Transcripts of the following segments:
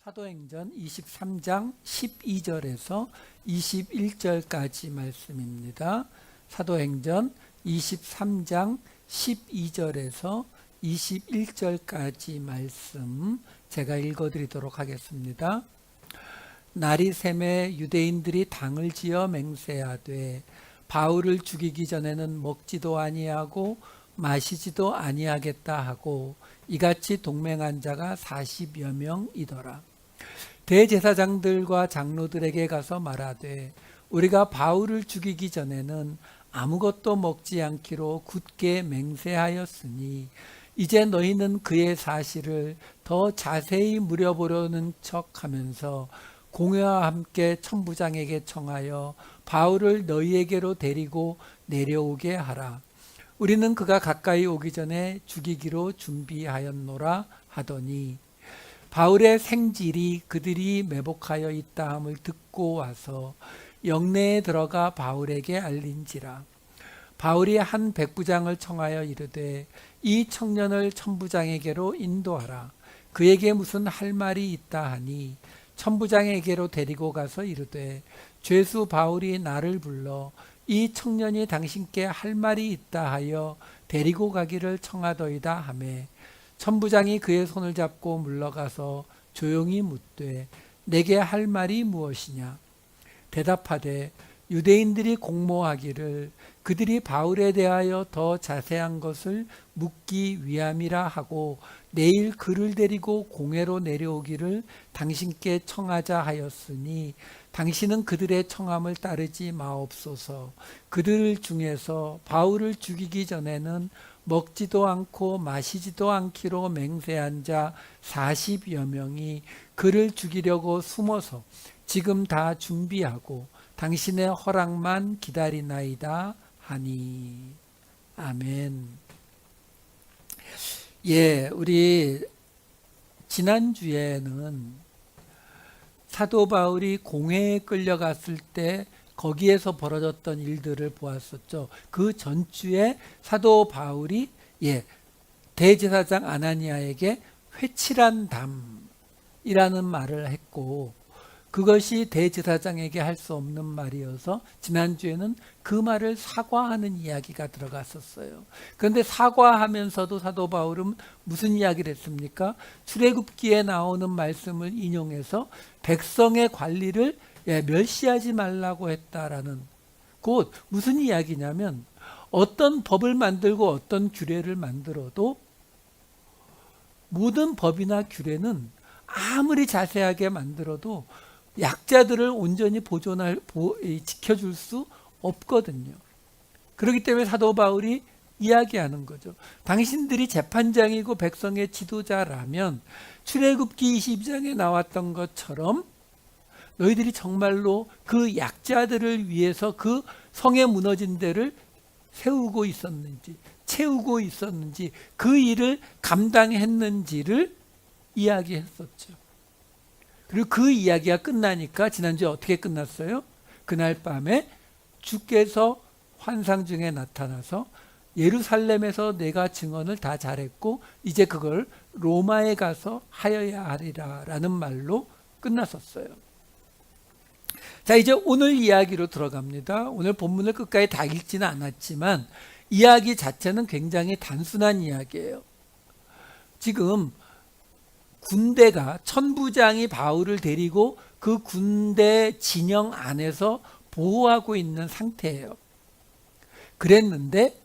사도행전 23장 12절에서 21절까지 말씀입니다. 사도행전 23장 12절에서 21절까지 말씀 제가 읽어드리도록 하겠습니다. 날이 새매 유대인들이 당을 지어 맹세하되 바울을 죽이기 전에는 먹지도 아니하고 마시지도 아니하겠다 하고 이같이 동맹한 자가 40여 명이더라. 대제사장들과 장로들에게 가서 말하되 우리가 바울을 죽이기 전에는 아무것도 먹지 않기로 굳게 맹세하였으니 이제 너희는 그의 사실을 더 자세히 물어보려는 척하면서 공회와 함께 천부장에게 청하여 바울을 너희에게로 데리고 내려오게 하라. 우리는 그가 가까이 오기 전에 죽이기로 준비하였노라 하더니 바울의 생질이 그들이 매복하여 있다함을 듣고 와서 영내에 들어가 바울에게 알린지라. 바울이 한 백부장을 청하여 이르되 이 청년을 천부장에게로 인도하라. 그에게 무슨 할 말이 있다 하니 천부장에게로 데리고 가서 이르되 죄수 바울이 나를 불러 이 청년이 당신께 할 말이 있다 하여 데리고 가기를 청하더이다 하매 천부장이 그의 손을 잡고 물러가서 조용히 묻되 내게 할 말이 무엇이냐. 대답하되 유대인들이 공모하기를 그들이 바울에 대하여 더 자세한 것을 묻기 위함이라 하고 내일 그를 데리고 공회로 내려오기를 당신께 청하자 하였으니 당신은 그들의 청함을 따르지 마옵소서. 그들 중에서 바울을 죽이기 전에는 먹지도 않고 마시지도 않기로 맹세한 자 40여 명이 그를 죽이려고 숨어서 지금 다 준비하고 당신의 허락만 기다리나이다 하니. 아멘. 우리 지난주에는 사도 바울이 공회에 끌려갔을 때 거기에서 벌어졌던 일들을 보았었죠. 그 전주에 사도 바울이 대제사장 아나니아에게 회칠한 담이라는 말을 했고 그것이 대제사장에게 할 수 없는 말이어서 지난주에는 그 말을 사과하는 이야기가 들어갔었어요. 그런데 사과하면서도 사도 바울은 무슨 이야기를 했습니까? 출애굽기에 나오는 말씀을 인용해서 백성의 관리를 멸시하지 말라고 했다라는, 곧 무슨 이야기냐면 어떤 법을 만들고 어떤 규례를 만들어도 모든 법이나 규례는 아무리 자세하게 만들어도 약자들을 온전히 지켜줄 수 없거든요. 그렇기 때문에 사도 바울이 이야기하는 거죠. 당신들이 재판장이고 백성의 지도자라면 출애굽기 22장에 나왔던 것처럼 너희들이 정말로 그 약자들을 위해서 그 성에 무너진 데를 세우고 있었는지 채우고 있었는지 그 일을 감당했는지를 이야기했었죠. 그리고 그 이야기가 끝나니까 지난주에 어떻게 끝났어요? 그날 밤에 주께서 환상 중에 나타나서 예루살렘에서 내가 증언을 다 잘했고 이제 그걸 로마에 가서 하여야 하리라 라는 말로 끝났었어요. 자, 이제 오늘 이야기로 들어갑니다. 오늘 본문을 끝까지 다 읽지는 않았지만 이야기 자체는 굉장히 단순한 이야기예요. 지금 군대가 천부장이 바울을 데리고 그 군대 진영 안에서 보호하고 있는 상태예요. 그랬는데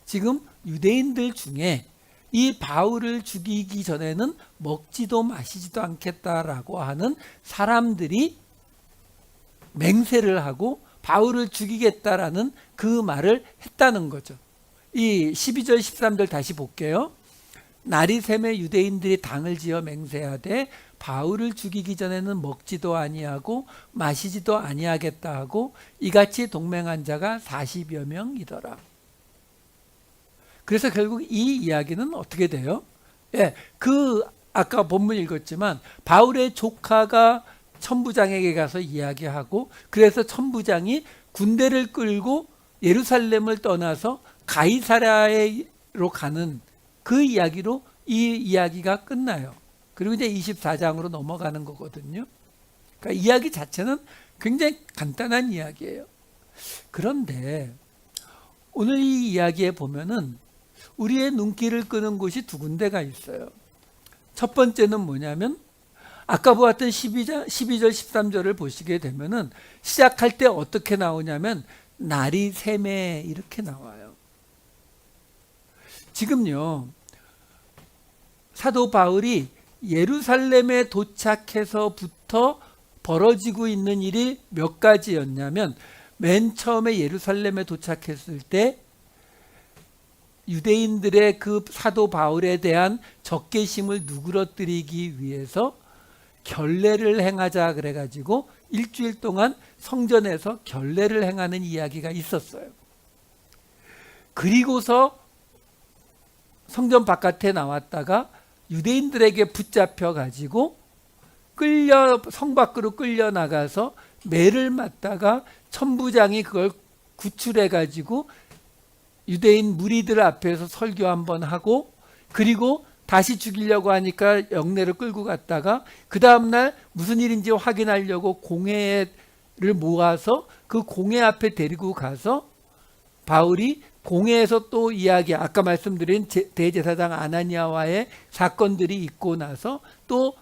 지금 유대인들 중에 이 바울을 죽이기 전에는 먹지도 마시지도 않겠다라고 하는 사람들이 맹세를 하고 바울을 죽이겠다라는 그 말을 했다는 거죠. 이 12절 13절 다시 볼게요. 날이 새매 유대인들이 당을 지어 맹세하되 바울을 죽이기 전에는 먹지도 아니하고 마시지도 아니하겠다 하고 이같이 동맹한 자가 40여 명이더라. 그래서 결국 이 이야기는 어떻게 돼요? 아까 본문 읽었지만 바울의 조카가 천부장에게 가서 이야기하고 그래서 천부장이 군대를 끌고 예루살렘을 떠나서 가이사랴로 가는 그 이야기로 이 이야기가 끝나요. 그리고 이제 24장으로 넘어가는 거거든요. 그러니까 이야기 자체는 굉장히 간단한 이야기예요. 그런데 오늘 이 이야기에 보면은 우리의 눈길을 끄는 곳이 두 군데가 있어요. 첫 번째는 뭐냐면 아까 보았던 12절, 13절을 보시게 되면은 시작할 때 어떻게 나오냐면 날이 샘에 이렇게 나와요. 지금요, 사도 바울이 예루살렘에 도착해서부터 벌어지고 있는 일이 몇 가지였냐면 맨 처음에 예루살렘에 도착했을 때 유대인들의 그 사도 바울에 대한 적개심을 누그러뜨리기 위해서 결례를 행하자 그래가지고 일주일 동안 성전에서 결례를 행하는 이야기가 있었어요. 그리고서 성전 바깥에 나왔다가 유대인들에게 붙잡혀 가지고 성 밖으로 끌려 나가서 매를 맞다가 천부장이 그걸 구출해 가지고 유대인 무리들 앞에서 설교 한번 하고, 그리고 다시 죽이려고 하니까 영내를 끌고 갔다가 그 다음날 무슨 일인지 확인하려고 공회를 모아서 그 공회 앞에 데리고 가서 바울이 공회에서 또 이야기, 아까 말씀드린 대제사장 아나니아와의 사건들이 있고 나서 또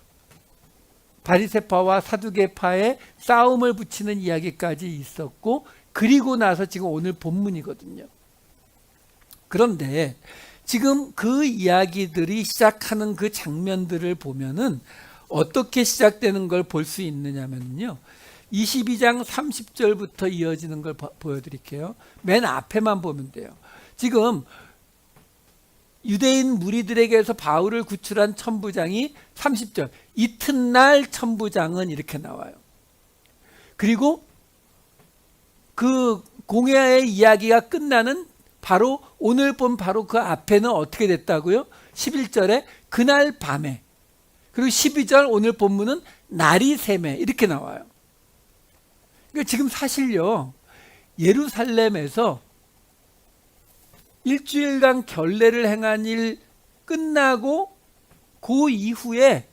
바리새파와 사두개파의 싸움을 붙이는 이야기까지 있었고, 그리고 나서 지금 오늘 본문이거든요. 그런데 지금 그 이야기들이 시작하는 그 장면들을 보면은 어떻게 시작되는 걸 볼 수 있느냐면요, 22장 30절부터 이어지는 걸 보여드릴게요. 맨 앞에만 보면 돼요. 지금 유대인 무리들에게서 바울을 구출한 천부장이 30절, 이튿날 천부장은 이렇게 나와요. 그리고 그 공회의 이야기가 끝나는 바로 오늘 본 바로 그 앞에는 어떻게 됐다고요? 11절에 그날 밤에, 그리고 12절 오늘 본문은 날이 샘에 이렇게 나와요. 그러니까 지금 사실요, 예루살렘에서 일주일간 결례를 행한 일 끝나고 그 이후에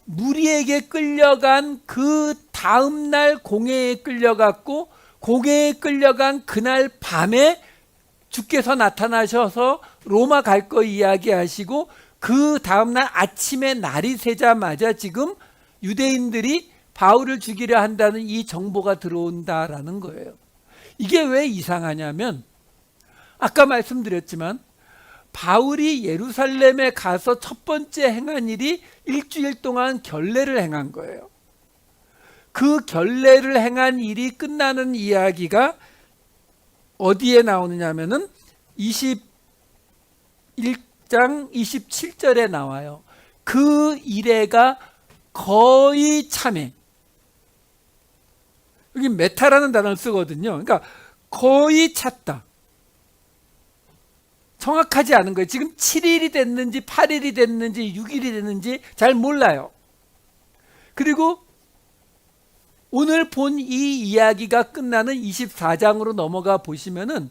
무리에게 끌려간 그 다음날 공회에 끌려갔고, 공회에 끌려간 그날 밤에 주께서 나타나셔서 로마 갈 거 이야기하시고, 그 다음날 아침에 날이 새자마자 지금 유대인들이 바울을 죽이려 한다는 이 정보가 들어온다라는 거예요. 이게 왜 이상하냐면 아까 말씀드렸지만 바울이 예루살렘에 가서 첫 번째 행한 일이 일주일 동안 결례를 행한 거예요. 그 결례를 행한 일이 끝나는 이야기가 어디에 나오느냐면은 21장 27절에 나와요. 그 이래가 거의 참회. 여기 메타라는 단어를 쓰거든요. 그러니까 거의 찼다. 정확하지 않은 거예요. 지금 7일이 됐는지 8일이 됐는지 6일이 됐는지 잘 몰라요. 그리고 오늘 본 이 이야기가 끝나는 24장으로 넘어가 보시면은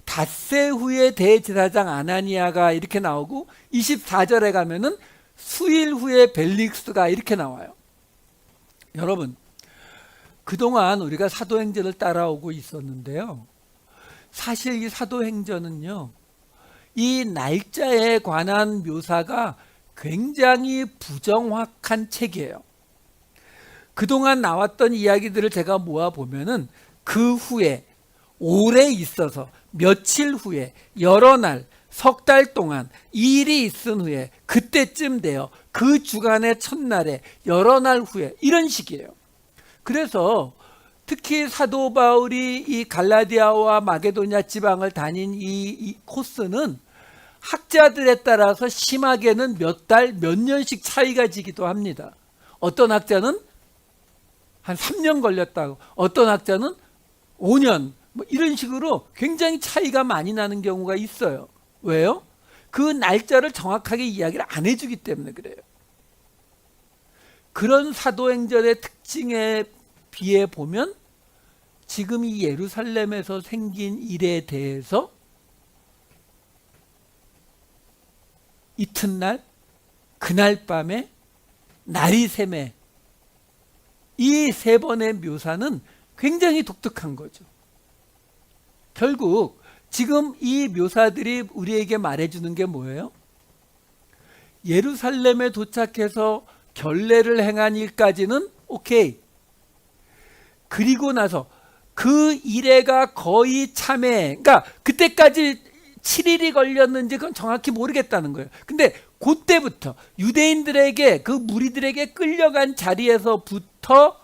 닷새 후에 대제사장 아나니아가 이렇게 나오고, 24절에 가면은 수일 후에 벨릭스가 이렇게 나와요. 여러분, 그동안 우리가 사도행전을 따라오고 있었는데요, 사실 이 사도행전은요, 이 날짜에 관한 묘사가 굉장히 부정확한 책이에요. 그동안 나왔던 이야기들을 제가 모아보면은 그 후에 오래 있어서 며칠 후에 여러 날 석 달 동안 이 일이 있은 후에 그때쯤 돼요. 그 주간의 첫날에 여러 날 후에 이런 식이에요. 그래서 특히 사도 바울이 이 갈라디아와 마게도냐 지방을 다닌 이 코스는 학자들에 따라서 심하게는 몇 달, 몇 년씩 차이가 지기도 합니다. 어떤 학자는 한 3년 걸렸다고, 어떤 학자는 5년, 뭐 이런 식으로 굉장히 차이가 많이 나는 경우가 있어요. 왜요? 그 날짜를 정확하게 이야기를 안 해주기 때문에 그래요. 그런 사도행전의 특징에 비해 보면 지금 이 예루살렘에서 생긴 일에 대해서 이튿날, 그날 밤에 날이 샘에 이 세 번의 묘사는 굉장히 독특한 거죠. 결국 지금 이 묘사들이 우리에게 말해주는 게 뭐예요? 예루살렘에 도착해서 결례를 행한 일까지는 오케이. 그리고 나서 그 일회가 거의 참회, 그러니까 그때까지 7일이 걸렸는지 그건 정확히 모르겠다는 거예요. 근데 그때부터 유대인들에게, 그 무리들에게 끌려간 자리에서부터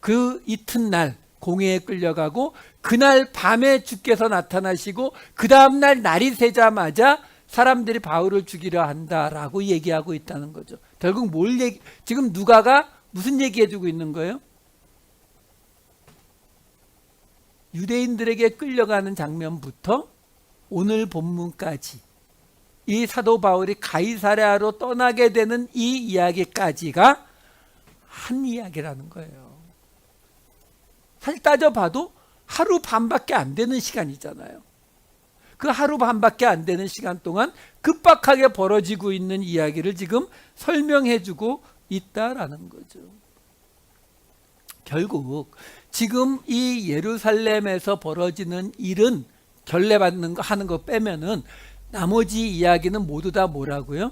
그 이튿날 공회에 끌려가고 그날 밤에 주께서 나타나시고 그 다음날 날이 새자마자 사람들이 바울을 죽이려 한다라고 얘기하고 있다는 거죠. 결국 지금 누가가 무슨 얘기해주고 있는 거예요? 유대인들에게 끌려가는 장면부터 오늘 본문까지 이 사도 바울이 가이사랴로 떠나게 되는 이 이야기까지가 한 이야기라는 거예요. 사실 따져봐도 하루 반밖에 안 되는 시간이잖아요. 그 하루 반밖에 안 되는 시간 동안 급박하게 벌어지고 있는 이야기를 지금 설명해주고 있다라는 거죠. 결국 지금 이 예루살렘에서 벌어지는 일은 결례받는 거 하는 거 빼면은 나머지 이야기는 모두 다 뭐라고요?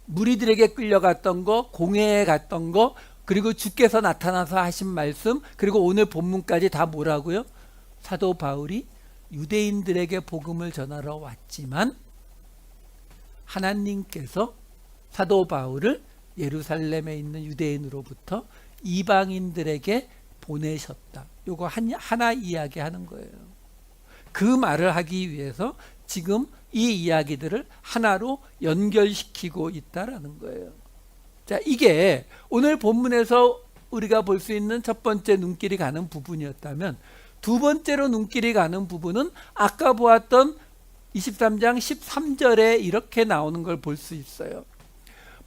무리들에게 끌려갔던 거, 공회에 갔던 거, 그리고 주께서 나타나서 하신 말씀, 그리고 오늘 본문까지 다 뭐라고요? 사도 바울이 유대인들에게 복음을 전하러 왔지만 하나님께서 사도 바울을 예루살렘에 있는 유대인으로부터 이방인들에게 보내셨다. 요거 하나 이야기하는 거예요. 그 말을 하기 위해서 지금 이 이야기들을 하나로 연결시키고 있다라는 거예요. 자, 이게 오늘 본문에서 우리가 볼 수 있는 첫 번째 눈길이 가는 부분이었다면, 두 번째로 눈길이 가는 부분은 아까 보았던 23장 13절에 이렇게 나오는 걸 볼 수 있어요.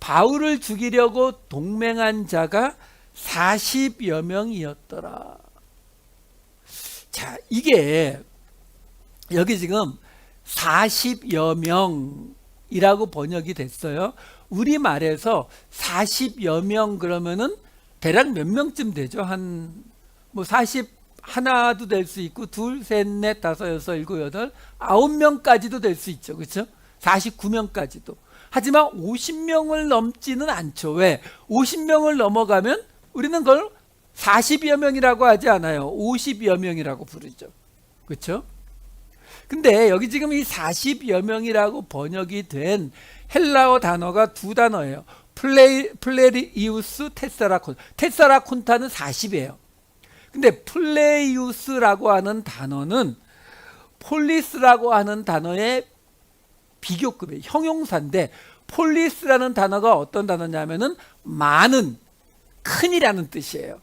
바울을 죽이려고 동맹한 자가 40여 명이었더라. 자, 이게 여기 지금 40여 명이라고 번역이 됐어요. 우리말에서 40여 명 그러면은 대략 몇 명쯤 되죠? 뭐 40 하나도 될 수 있고, 둘, 셋, 넷, 다섯, 여섯, 일곱, 여덟, 9명까지도 될 수 있죠. 그렇죠? 49명까지도. 하지만 50명을 넘지는 않죠. 왜? 50명을 넘어가면 우리는 그걸 40여 명이라고 하지 않아요. 50여 명이라고 부르죠. 그렇죠? 근데 여기 지금 이 40여 명이라고 번역이 된 헬라어 단어가 두 단어예요. 플레리우스 테사라콘. 테사라콘타는 40이에요. 근데 플레이우스라고 하는 단어는 폴리스라고 하는 단어의 비교급이에요. 형용사인데, 폴리스라는 단어가 어떤 단어냐면은 많은, 큰이라는 뜻이에요.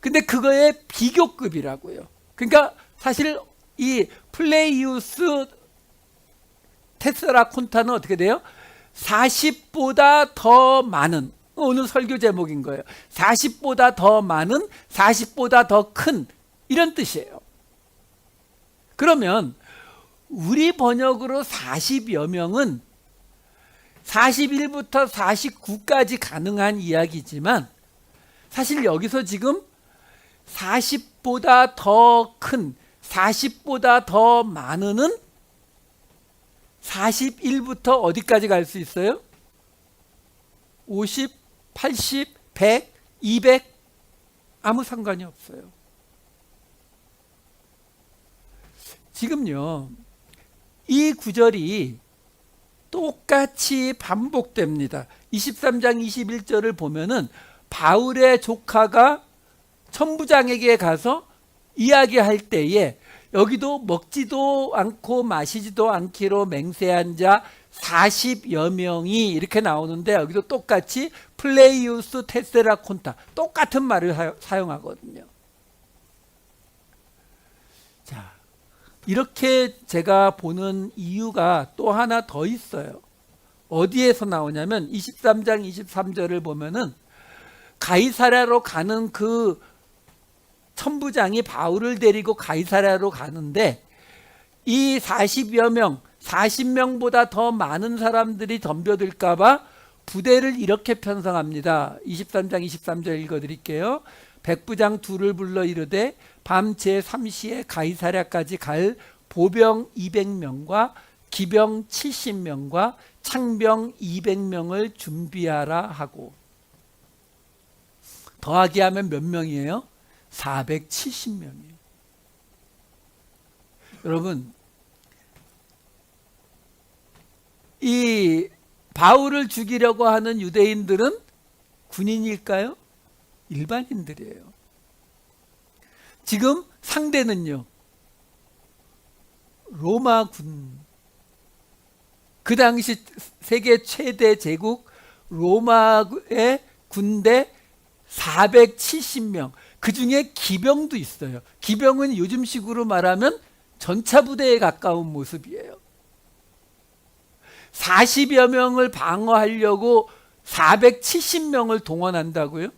근데 그거의 비교급이라고요. 그러니까 사실 이 플레이우스 테스라콘타는 어떻게 돼요? 40보다 더 많은, 오늘 설교 제목인 거예요. 40보다 더 많은, 40보다 더 큰, 이런 뜻이에요. 그러면 우리 번역으로 40여 명은 41부터 49까지 가능한 이야기지만, 사실 여기서 지금 40보다 더 큰, 40보다 더 많은은 41부터 어디까지 갈 수 있어요? 50, 80, 100, 200 아무 상관이 없어요. 지금요, 이 구절이 똑같이 반복됩니다. 23장 21절을 보면은 바울의 조카가 천부장에게 가서 이야기할 때에 여기도 먹지도 않고 마시지도 않기로 맹세한 자 40여 명이 이렇게 나오는데, 여기도 똑같이 플레이우스 테세라콘타, 똑같은 말을 사용하거든요. 자, 이렇게 제가 보는 이유가 또 하나 더 있어요. 어디에서 나오냐면 23장 23절을 보면은 가이사랴로 가는 그 천부장이 바울을 데리고 가이사랴로 가는데, 이 40여 명, 40명보다 더 많은 사람들이 덤벼들까봐 부대를 이렇게 편성합니다. 23장 23절 읽어드릴게요. 백부장 둘을 불러 이르되 밤 제3시에 가이사랴까지 갈 보병 200명과 기병 70명과 창병 200명을 준비하라 하고, 더하기 하면 몇 명이에요? 470명이에요. 여러분, 이 바울을 죽이려고 하는 유대인들은 군인일까요? 일반인들이에요. 지금 상대는요, 로마군. 그 당시 세계 최대 제국 로마의 군대 470명, 그 중에 기병도 있어요. 기병은 요즘식으로 말하면 전차부대에 가까운 모습이에요. 40여 명을 방어하려고 470명을 동원한다고요?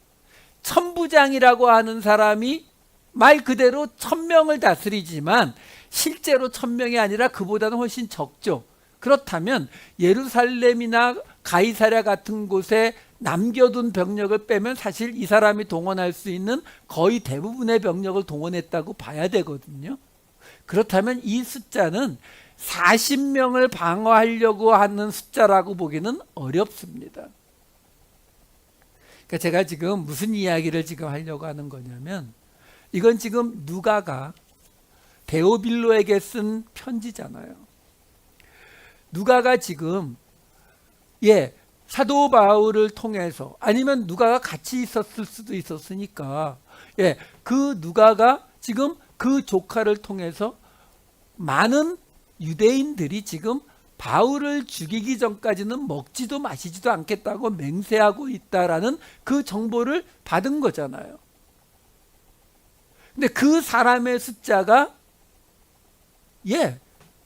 천부장이라고 하는 사람이 말 그대로 1000명을 다스리지만 실제로 1000명이 아니라 그보다는 훨씬 적죠. 그렇다면 예루살렘이나 가이사랴 같은 곳에 남겨둔 병력을 빼면 사실 이 사람이 동원할 수 있는 거의 대부분의 병력을 동원했다고 봐야 되거든요. 그렇다면 이 숫자는 40명을 방어하려고 하는 숫자라고 보기는 어렵습니다. 그러니까 제가 지금 무슨 이야기를 지금 하려고 하는 거냐면, 이건 지금 누가가 데오빌로에게 쓴 편지잖아요. 누가가 지금 사도 바울을 통해서, 아니면 누가가 같이 있었을 수도 있었으니까, 그 누가가 지금 그 조카를 통해서 많은 유대인들이 지금 바울을 죽이기 전까지는 먹지도 마시지도 않겠다고 맹세하고 있다라는 그 정보를 받은 거잖아요. 근데 그 사람의 숫자가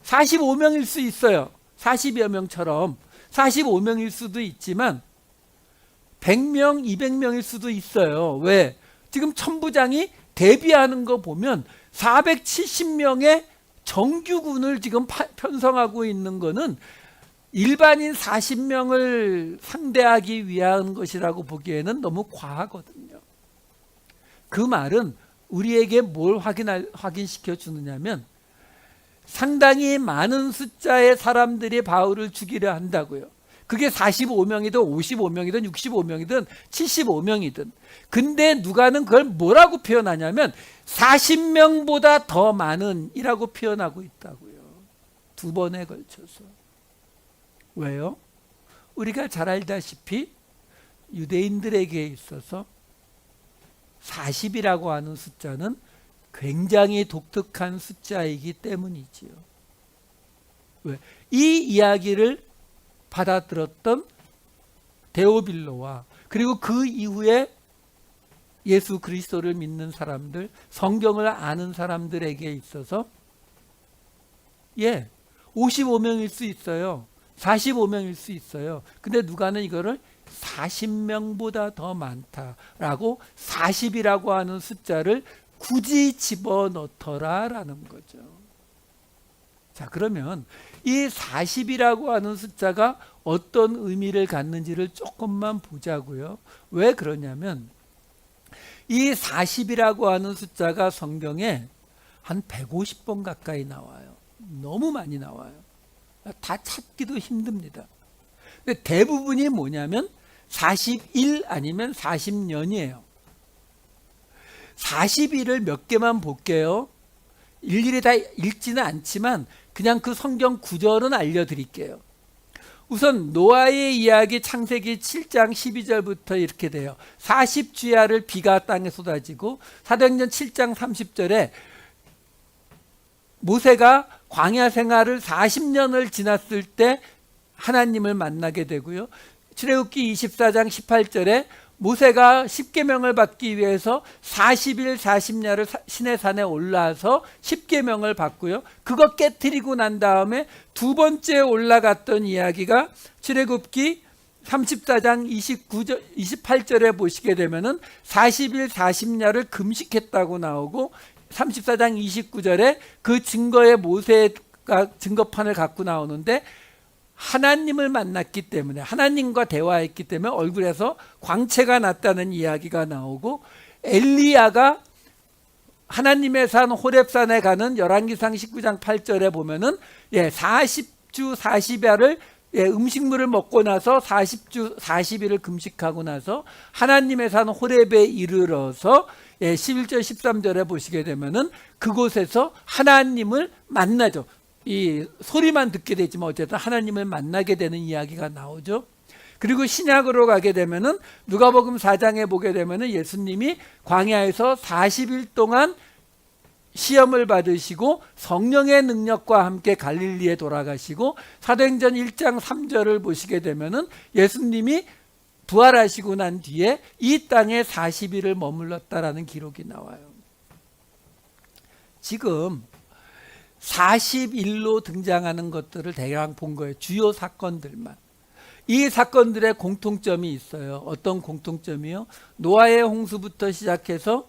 45명일 수 있어요. 40여 명처럼 45명일 수도 있지만 100명, 200명일 수도 있어요. 왜? 지금 천부장이 대비하는 거 보면 470명의 정규군을 지금 편성하고 있는 거는 일반인 40명을 상대하기 위한 것이라고 보기에는 너무 과하거든요. 그 말은 우리에게 뭘 확인시켜 주느냐면, 상당히 많은 숫자의 사람들이 바울을 죽이려 한다고요. 그게 45명이든 55명이든 65명이든 75명이든. 근데 누가는 그걸 뭐라고 표현하냐면 40명보다 더 많은 이라고 표현하고 있다고요. 두 번에 걸쳐서. 왜요? 우리가 잘 알다시피 유대인들에게 있어서 40이라고 하는 숫자는 굉장히 독특한 숫자이기 때문이지요. 왜? 이 이야기를 받아들었던 데오빌로와 그리고 그 이후에 예수 그리스도를 믿는 사람들, 성경을 아는 사람들에게 있어서 55명일 수 있어요. 45명일 수 있어요. 근데 누가는 이거를 40명보다 더 많다라고 40이라고 하는 숫자를 굳이 집어넣더라라는 거죠. 자, 그러면 이 40이라고 하는 숫자가 어떤 의미를 갖는지를 조금만 보자고요. 왜 그러냐면 이 40이라고 하는 숫자가 성경에 한 150번 가까이 나와요. 너무 많이 나와요. 다 찾기도 힘듭니다. 근데 대부분이 뭐냐면 41 아니면 40년이에요. 41을 몇 개만 볼게요. 일일이 다 읽지는 않지만 그냥 그 성경 구절은 알려드릴게요. 우선 노아의 이야기 창세기 7장 12절부터 이렇게 돼요. 40주야를 비가 땅에 쏟아지고, 사도행전 7장 30절에 모세가 광야 생활을 40년을 지났을 때 하나님을 만나게 되고요. 출애굽기 24장 18절에 모세가 십계명을 받기 위해서 40일 40야를 시내산에 올라와서 십계명을 받고요. 그거 깨트리고 난 다음에 두 번째 올라갔던 이야기가 출애굽기 34장 28절에 보시게 되면은 40일 40야를 금식했다고 나오고, 34장 29절에 그 증거에 모세의 증거판을 갖고 나오는데 하나님을 만났기 때문에 하나님과 대화했기 때문에 얼굴에서 광채가 났다는 이야기가 나오고 엘리야가 하나님의 산 호렙산에 가는 열왕기상 19장 8절에 보면은 40주 40야를 음식물을 먹고 나서 40주 40일을 금식하고 나서 하나님의 산 호렙에 이르러서 11절 13절에 보시게 되면은 그곳에서 하나님을 만나죠. 이 소리만 듣게 되지만 어쨌든 하나님을 만나게 되는 이야기가 나오죠. 그리고 신약으로 가게 되면은 누가복음 4장에 보게 되면은 예수님이 광야에서 40일 동안 시험을 받으시고 성령의 능력과 함께 갈릴리에 돌아가시고 사도행전 1장 3절을 보시게 되면은 예수님이 부활하시고 난 뒤에 이 땅에 40일을 머물렀다라는 기록이 나와요. 지금 40일로 등장하는 것들을 대강 본 거예요. 주요 사건들만. 이 사건들의 공통점이 있어요. 어떤 공통점이요? 노아의 홍수부터 시작해서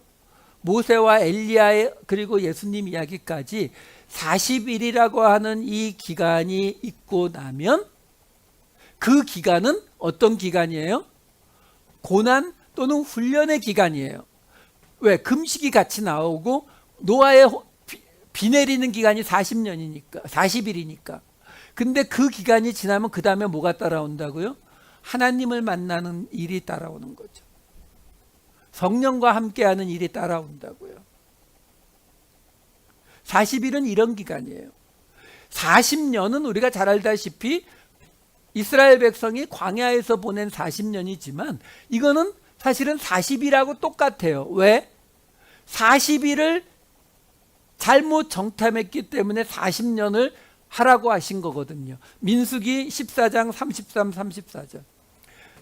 모세와 엘리야의 그리고 예수님 이야기까지 40일이라고 하는 이 기간이 있고 나면 그 기간은 어떤 기간이에요? 고난 또는 훈련의 기간이에요. 왜? 금식이 같이 나오고 노아의 비 내리는 기간이 40년이니까 40일이니까. 근데 그 기간이 지나면 그 다음에 뭐가 따라온다고요? 하나님을 만나는 일이 따라오는 거죠. 성령과 함께하는 일이 따라온다고요. 40일은 이런 기간이에요. 40년은 우리가 잘 알다시피 이스라엘 백성이 광야에서 보낸 40년이지만 이거는 사실은 40일하고 똑같아요. 왜? 40일을 잘못 정탐했기 때문에 40년을 하라고 하신 거거든요. 민수기 14장 33, 34절.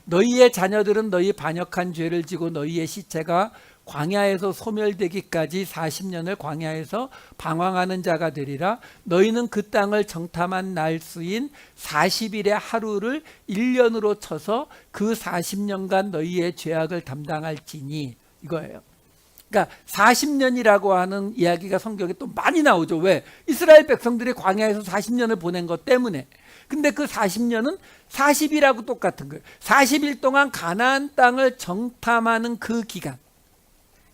너희의 자녀들은 너희 반역한 죄를 지고 너희의 시체가 광야에서 소멸되기까지 40년을 광야에서 방황하는 자가 되리라. 너희는 그 땅을 정탐한 날 수인 40일의 하루를 1년으로 쳐서 그 40년간 너희의 죄악을 담당할지니, 이거예요. 그러니까 40년이라고 하는 이야기가 성경에 또 많이 나오죠. 왜? 이스라엘 백성들이 광야에서 40년을 보낸 것 때문에. 근데 그 40년은 40일하고 똑같은 거예요. 40일 동안 가나안 땅을 정탐하는 그 기간.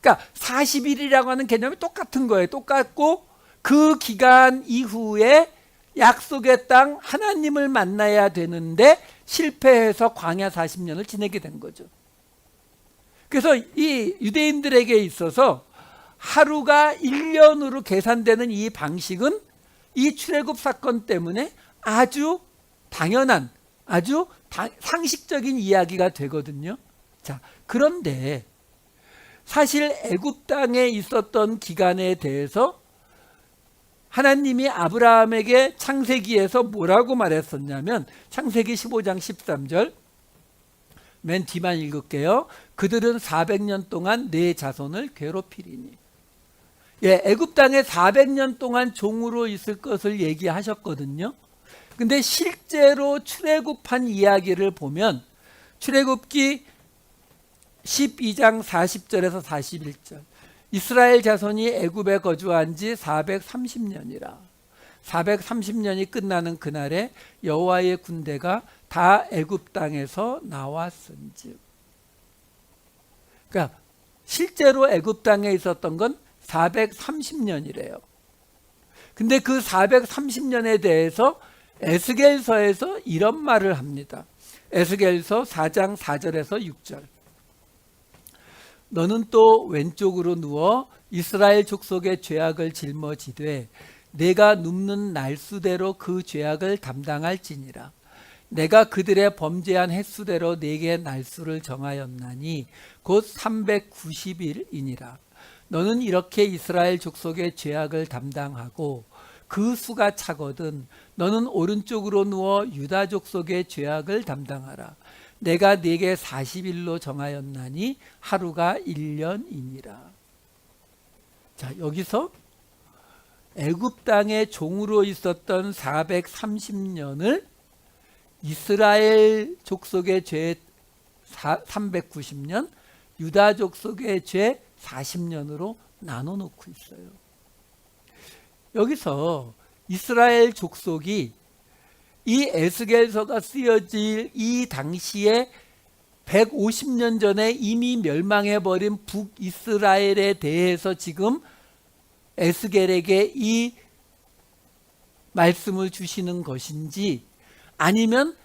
그러니까 40일이라고 하는 개념이 똑같은 거예요. 똑같고 그 기간 이후에 약속의 땅 하나님을 만나야 되는데 실패해서 광야 40년을 지내게 된 거죠. 그래서 이 유대인들에게 있어서 하루가 1년으로 계산되는 이 방식은 이 출애굽 사건 때문에 아주 당연한, 아주 상식적인 이야기가 되거든요. 자, 그런데 사실 애굽 땅에 있었던 기간에 대해서 하나님이 아브라함에게 창세기에서 뭐라고 말했었냐면 창세기 15장 13절 맨 뒤만 읽을게요. 그들은 400년 동안 내 자손을 괴롭히리니. 애굽 땅에 400년 동안 종으로 있을 것을 얘기하셨거든요. 근데 실제로 출애굽한 이야기를 보면 출애굽기 12장 40절에서 41절 이스라엘 자손이 애굽에 거주한 지 430년이라 430년이 끝나는 그날에 여호와의 군대가 다 애굽 땅에서 나왔은즉. 그러니까 실제로 애굽 땅에 있었던 건 430년이래요. 근데 그 430년에 대해서 에스겔서에서 이런 말을 합니다. 에스겔서 4장 4절에서 6절. 너는 또 왼쪽으로 누워 이스라엘 족속의 죄악을 짊어지되 내가 눕는 날수대로 그 죄악을 담당할지니라. 내가 그들의 범죄한 횟수대로 네게 날수를 정하였나니 곧 390일이니라. 너는 이렇게 이스라엘 족속의 죄악을 담당하고 그 수가 차거든 너는 오른쪽으로 누워 유다 족속의 죄악을 담당하라. 내가 네게 40일로 정하였나니 하루가 1년이니라. 자, 여기서 애굽 땅의 종으로 있었던 430년을 이스라엘 족속의 죄 390년, 유다 족속의 죄 40년으로 나눠 놓고 있어요. 여기서 이스라엘 족속이 이 에스겔서가 쓰여질 이 당시에 150년 전에 이미 멸망해버린 북이스라엘에 대해서 지금 에스겔에게 이 말씀을 주시는 것인지, 아니면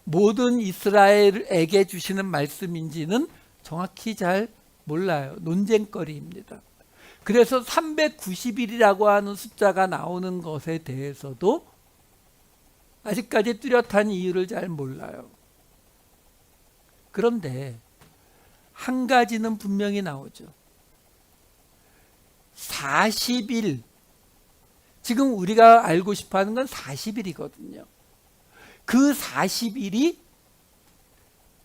모든 이스라엘에게 주시는 말씀인지는 정확히 잘 몰라요. 논쟁거리입니다. 그래서 390일이라고 하는 숫자가 나오는 것에 대해서도 아직까지 뚜렷한 이유를 잘 몰라요. 그런데 한 가지는 분명히 나오죠. 40일, 지금 우리가 알고 싶어하는 건 40일이거든요. 그 40일이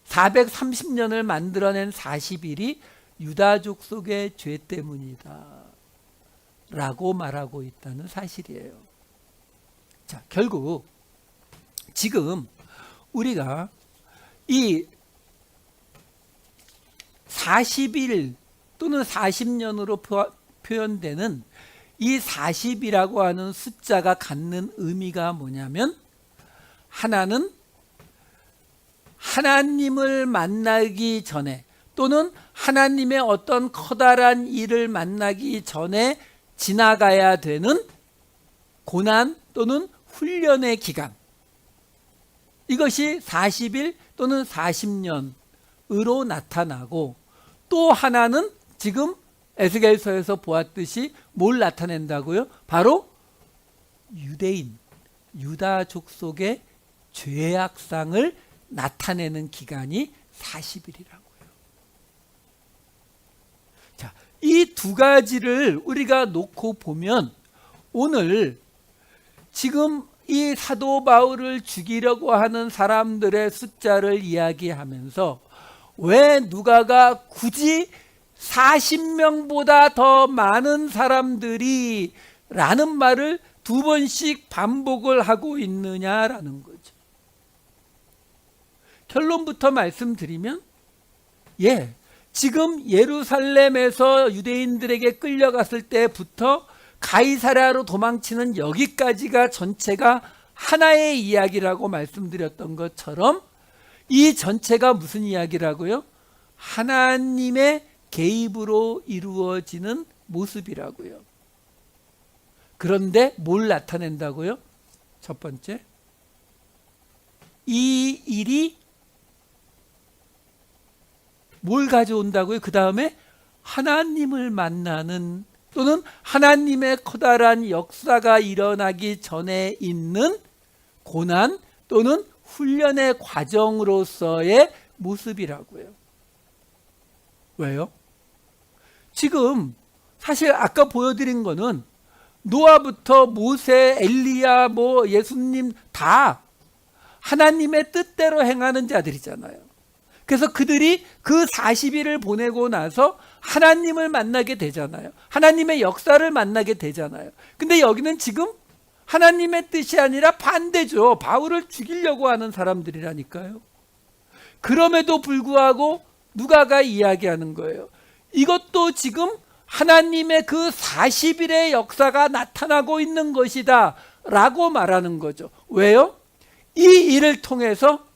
430년을 만들어낸 40일이 유다족 속의 죄 때문이다 라고 말하고 있다는 사실이에요. 자, 결국 지금 우리가 이 40일 또는 40년으로 표현되는 이 40이라고 하는 숫자가 갖는 의미가 뭐냐면, 하나는 하나님을 만나기 전에 또는 하나님의 어떤 커다란 일을 만나기 전에 지나가야 되는 고난 또는 훈련의 기간, 이것이 40일 또는 40년으로 나타나고, 또 하나는 지금 에스겔서에서 보았듯이 뭘 나타낸다고요? 바로 유대인, 유다족 속의 죄악상을 나타내는 기간이 40일이라고요. 자, 이 두 가지를 우리가 놓고 보면 오늘 지금 이 사도 바울을 죽이려고 하는 사람들의 숫자를 이야기하면서 왜 누가가 굳이 40명보다 더 많은 사람들이 라는 말을 두 번씩 반복을 하고 있느냐라는 거죠. 결론부터 말씀드리면, 지금 예루살렘에서 유대인들에게 끌려갔을 때부터 가이사랴로 도망치는 여기까지가 전체가 하나의 이야기라고 말씀드렸던 것처럼, 이 전체가 무슨 이야기라고요? 하나님의 개입으로 이루어지는 모습이라고요. 그런데 뭘 나타낸다고요? 첫 번째, 이 일이 뭘 가져온다고요? 그 다음에 하나님을 만나는 또는 하나님의 커다란 역사가 일어나기 전에 있는 고난 또는 훈련의 과정으로서의 모습이라고요. 왜요? 지금 사실 아까 보여드린 거는 노아부터 모세, 엘리야, 예수님 다 하나님의 뜻대로 행하는 자들이잖아요. 그래서 그들이 그 40일을 보내고 나서 하나님을 만나게 되잖아요. 하나님의 역사를 만나게 되잖아요. 근데 여기는 지금 하나님의 뜻이 아니라 반대죠. 바울을 죽이려고 하는 사람들이라니까요. 그럼에도 불구하고 누가가 이야기하는 거예요. 이것도 지금 하나님의 그 40일의 역사가 나타나고 있는 것이다 라고 말하는 거죠. 왜요? 이 일을 통해서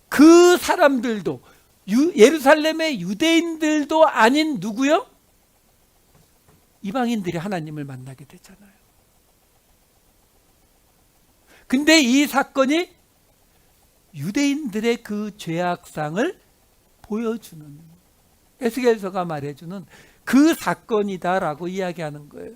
그 사람들도 예루살렘의 유대인들도 아닌 누구요? 이방인들이 하나님을 만나게 되잖아요. 근데 이 사건이 유대인들의 그 죄악상을 보여주는, 에스겔서가 말해주는 그 사건이다라고 이야기하는 거예요.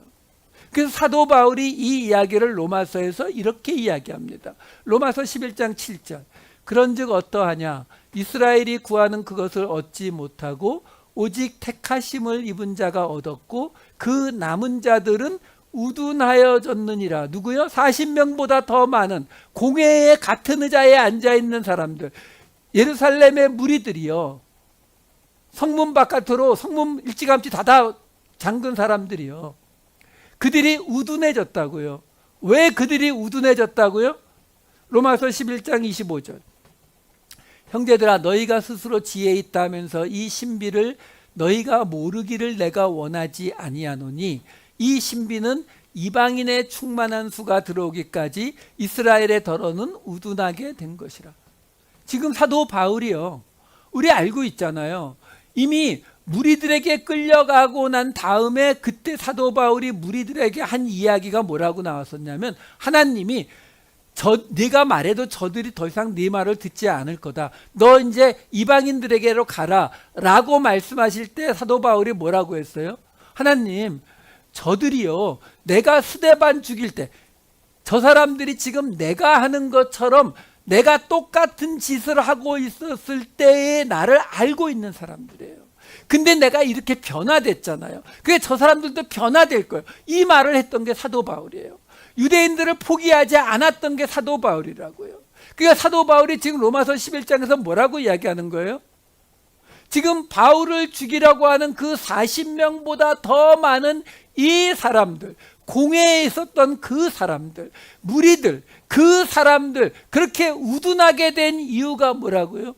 그래서 사도 바울이 이 이야기를 로마서에서 이렇게 이야기합니다. 로마서 11장 7절. 그런즉 어떠하냐? 이스라엘이 구하는 그것을 얻지 못하고 오직 택하심을 입은 자가 얻었고 그 남은 자들은 우둔하여졌느니라. 누구요? 40명보다 더 많은 공회의 같은 의자에 앉아있는 사람들, 예루살렘의 무리들이요, 성문 바깥으로 성문 일찌감치 닫아 잠근 사람들이요, 그들이 우둔해졌다고요. 왜 그들이 우둔해졌다고요? 로마서 11장 25절. 형제들아, 너희가 스스로 지혜 있다면서 이 신비를 너희가 모르기를 내가 원하지 아니하노니 이 신비는 이방인의 충만한 수가 들어오기까지 이스라엘의 더러는 우둔하게 된 것이라. 지금 사도 바울이요, 우리 알고 있잖아요. 이미 무리들에게 끌려가고 난 다음에 그때 사도 바울이 무리들에게 한 이야기가 뭐라고 나왔었냐면, 하나님이 네가 말해도 저들이 더 이상 네 말을 듣지 않을 거다. 너 이제 이방인들에게로 가라 라고 말씀하실 때 사도 바울이 뭐라고 했어요? 하나님, 저들이요, 내가 스데반 죽일 때 저 사람들이 지금 내가 하는 것처럼 내가 똑같은 짓을 하고 있었을 때의 나를 알고 있는 사람들이에요. 근데 내가 이렇게 변화됐잖아요. 그게 저 사람들도 변화될 거예요. 이 말을 했던 게 사도 바울이에요. 유대인들을 포기하지 않았던 게 사도 바울이라고요. 그러니까 사도 바울이 지금 로마서 11장에서 뭐라고 이야기하는 거예요? 지금 바울을 죽이려고 하는 그 40명보다 더 많은 이 사람들, 공회에 있었던 그 사람들, 무리들, 그 사람들, 그렇게 우둔하게 된 이유가 뭐라고요?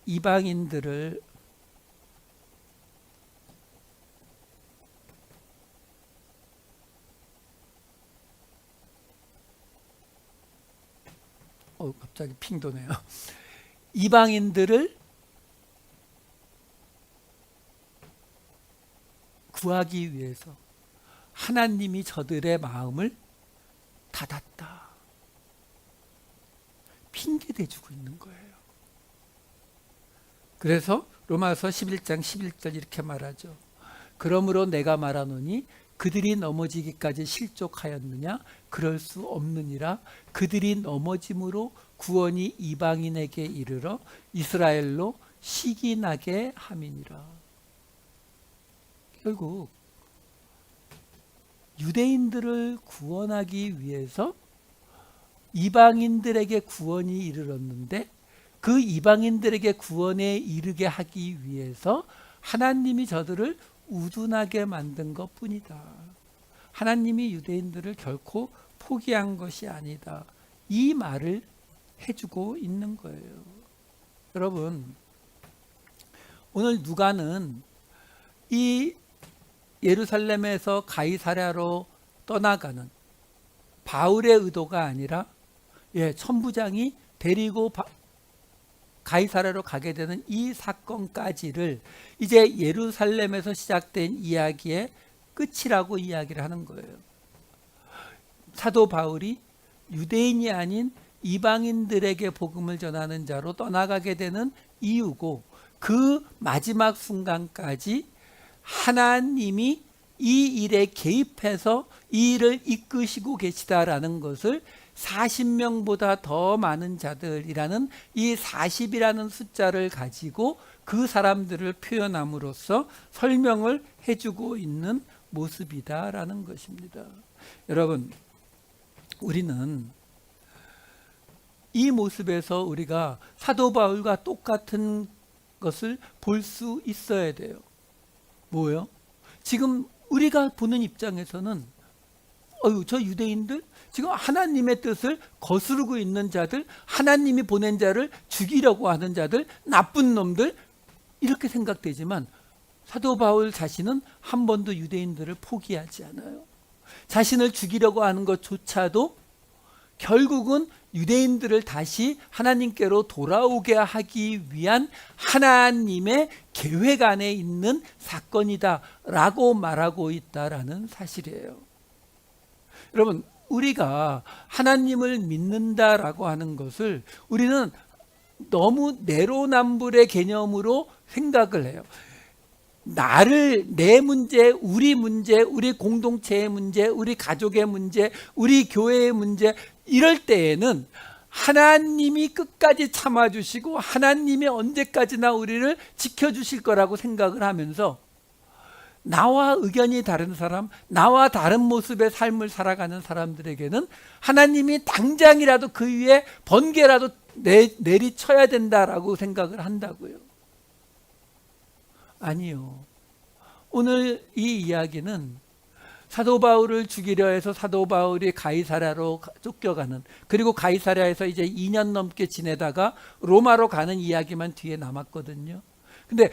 이방인들을 갑자기 핑 도네요. 이방인들을 구하기 위해서 하나님이 저들의 마음을 닫았다. 핑계 대주고 있는 거예요. 그래서 로마서 11장 11절 이렇게 말하죠. 그러므로 내가 말하노니 그들이 넘어지기까지 실족하였느냐? 그럴 수 없느니라. 그들이 넘어짐으로 구원이 이방인에게 이르러 이스라엘로 시기나게 함이니라. 결국 유대인들을 구원하기 위해서 이방인들에게 구원이 이르렀는데, 그 이방인들에게 구원에 이르게 하기 위해서 하나님이 저들을 우둔하게 만든 것뿐이다. 하나님이 유대인들을 결코 포기한 것이 아니다. 이 말을 해주고 있는 거예요. 여러분, 오늘 누가는 이 예루살렘에서 가이사랴로 떠나가는 바울의 의도가 아니라 천부장이 데리고 가이사랴로 가게 되는 이 사건까지를 이제 예루살렘에서 시작된 이야기의 끝이라고 이야기를 하는 거예요. 사도 바울이 유대인이 아닌 이방인들에게 복음을 전하는 자로 떠나가게 되는 이유고, 그 마지막 순간까지 하나님이 이 일에 개입해서 이 일을 이끄시고 계시다라는 것을 40명보다 더 많은 자들이라는 이 40이라는 숫자를 가지고 그 사람들을 표현함으로써 설명을 해주고 있는 모습이다라는 것입니다. 여러분, 우리는 이 모습에서 우리가 사도 바울과 똑같은 것을 볼 수 있어야 돼요. 뭐예요? 지금 우리가 보는 입장에서는 저 유대인들 지금 하나님의 뜻을 거스르고 있는 자들, 하나님이 보낸 자를 죽이려고 하는 자들, 나쁜 놈들, 이렇게 생각되지만 사도 바울 자신은 한 번도 유대인들을 포기하지 않아요. 자신을 죽이려고 하는 것조차도 결국은 유대인들을 다시 하나님께로 돌아오게 하기 위한 하나님의 계획 안에 있는 사건이다라고 말하고 있다라는 사실이에요. 여러분, 우리가 하나님을 믿는다라고 하는 것을 우리는 너무 내로남불의 개념으로 생각을 해요. 내 문제, 우리 공동체의 문제, 우리 가족의 문제, 우리 교회의 문제, 이럴 때에는 하나님이 끝까지 참아주시고 하나님이 언제까지나 우리를 지켜주실 거라고 생각을 하면서 나와 의견이 다른 사람, 나와 다른 모습의 삶을 살아가는 사람들에게는 하나님이 당장이라도 그 위에 번개라도 내리쳐야 된다라고 생각을 한다고요. 아니요. 오늘 이 이야기는 사도 바울을 죽이려 해서 사도 바울이 가이사랴로 쫓겨가는, 그리고 가이사랴에서 이제 2년 넘게 지내다가 로마로 가는 이야기만 뒤에 남았거든요. 근데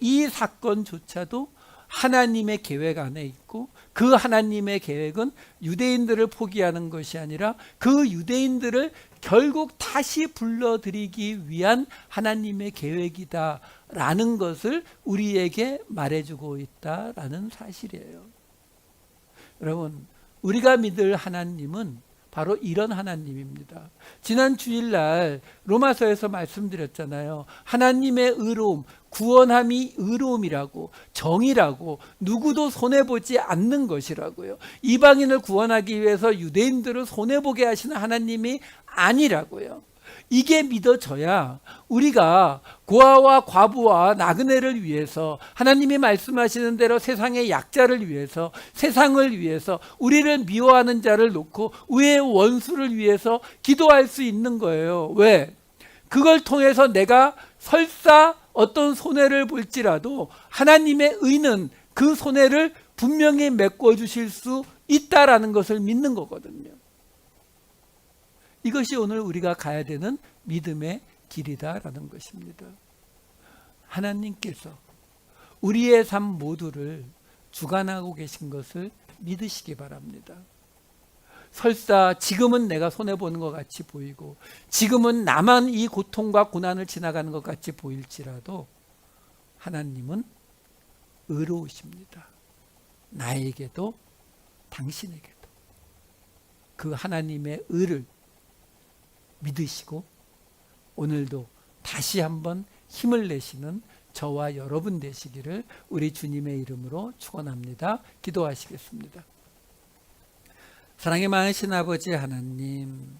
이 사건조차도 하나님의 계획 안에 있고, 그 하나님의 계획은 유대인들을 포기하는 것이 아니라 그 유대인들을 결국 다시 불러들이기 위한 하나님의 계획이다라는 것을 우리에게 말해주고 있다라는 사실이에요. 여러분, 우리가 믿을 하나님은 바로 이런 하나님입니다. 지난 주일날 로마서에서 말씀드렸잖아요. 하나님의 의로움, 구원함이 의로움이라고, 정의라고, 누구도 손해보지 않는 것이라고요. 이방인을 구원하기 위해서 유대인들을 손해보게 하시는 하나님이 아니라고요. 이게 믿어져야 우리가 고아와 과부와 나그네를 위해서, 하나님이 말씀하시는 대로 세상의 약자를 위해서, 세상을 위해서, 우리를 미워하는 자를 놓고 우리의 원수를 위해서 기도할 수 있는 거예요. 왜? 그걸 통해서 내가 설사 어떤 손해를 볼지라도 하나님의 의는 그 손해를 분명히 메꿔주실 수 있다라는 것을 믿는 거거든요. 이것이 오늘 우리가 가야 되는 믿음의 길이다라는 것입니다. 하나님께서 우리의 삶 모두를 주관하고 계신 것을 믿으시기 바랍니다. 설사 지금은 내가 손해보는 것 같이 보이고, 지금은 나만 이 고통과 고난을 지나가는 것 같이 보일지라도 하나님은 의로우십니다. 나에게도 당신에게도. 그 하나님의 의를 믿으시고 오늘도 다시 한번 힘을 내시는 저와 여러분 되시기를 우리 주님의 이름으로 축원합니다. 기도하시겠습니다. 사랑이 많으신 아버지 하나님,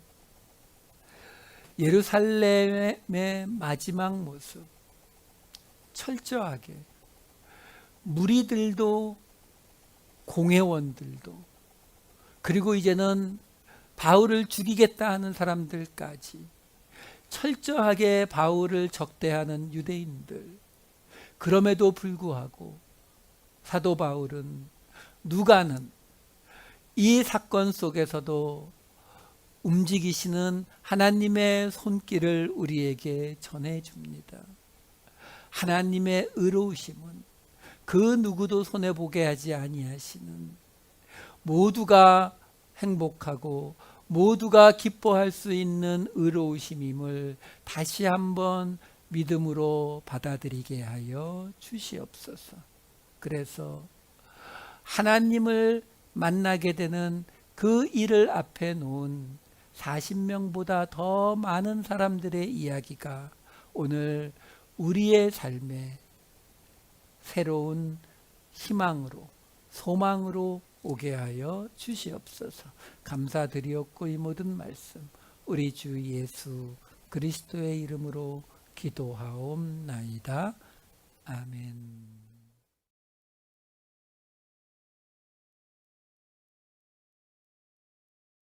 예루살렘의 마지막 모습 철저하게 무리들도 공회원들도, 그리고 이제는 바울을 죽이겠다 하는 사람들까지 철저하게 바울을 적대하는 유대인들, 그럼에도 불구하고 사도 바울은 누가는 이 사건 속에서도 움직이시는 하나님의 손길을 우리에게 전해줍니다. 하나님의 의로우심은 그 누구도 손해보게 하지 아니하시는, 모두가 행복하고 모두가 기뻐할 수 있는 의로우심임을 다시 한번 믿음으로 받아들이게 하여 주시옵소서. 그래서 하나님을 만나게 되는 그 일을 앞에 놓은 40명보다 더 많은 사람들의 이야기가 오늘 우리의 삶에 새로운 희망으로, 소망으로 오게 하여 주시옵소서. 감사드리옵고 이 모든 말씀 우리 주 예수 그리스도의 이름으로 기도하옵나이다. 아멘.